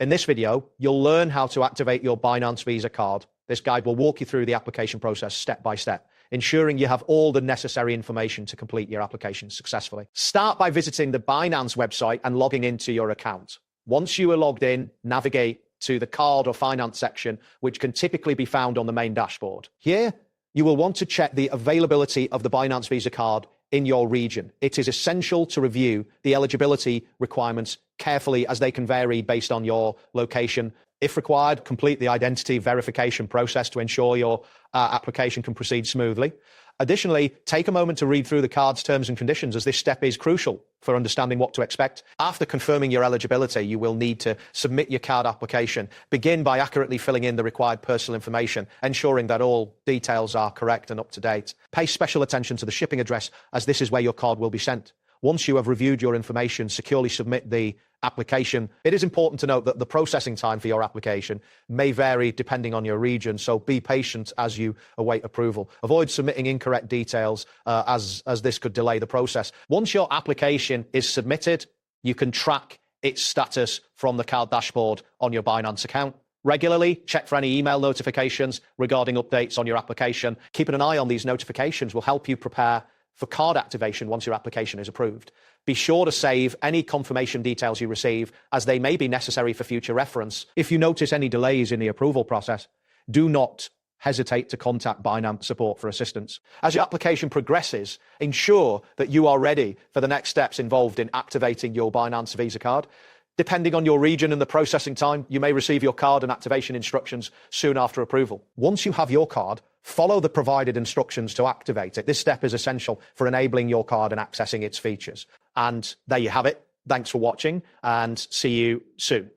In this video, you'll learn how to activate your Binance Visa card. This guide will walk you through the application process step by step, ensuring you have all the necessary information to complete your application successfully. Start by visiting the Binance website and logging into your account. Once you are logged in, navigate to the card or finance section, which can typically be found on the main dashboard. Here, you will want to check the availability of the Binance Visa card in your region. It is essential to review the eligibility requirements carefully as they can vary based on your location. If required, complete the identity verification process to ensure your application can proceed smoothly. Additionally, take a moment to read through the card's terms and conditions, as this step is crucial for understanding what to expect. After confirming your eligibility, you will need to submit your card application. Begin by accurately filling in the required personal information, ensuring that all details are correct and up to date. Pay special attention to the shipping address, as this is where your card will be sent. Once you have reviewed your information, securely submit the application. It is important to note that the processing time for your application may vary depending on your region, so be patient as you await approval. Avoid submitting incorrect details as this could delay the process. Once your application is submitted, you can track its status from the card dashboard on your Binance account. Regularly check for any email notifications regarding updates on your application. Keeping an eye on these notifications will help you prepare for card activation once your application is approved. Be sure to save any confirmation details you receive, as they may be necessary for future reference. If you notice any delays in the approval process, do not hesitate to contact Binance support for assistance. As your application progresses, ensure that you are ready for the next steps involved in activating your Binance Visa card. Depending on your region and the processing time, you may receive your card and activation instructions soon after approval. Once you have your card, follow the provided instructions to activate it. This step is essential for enabling your card and accessing its features. And there you have it. Thanks for watching, and see you soon.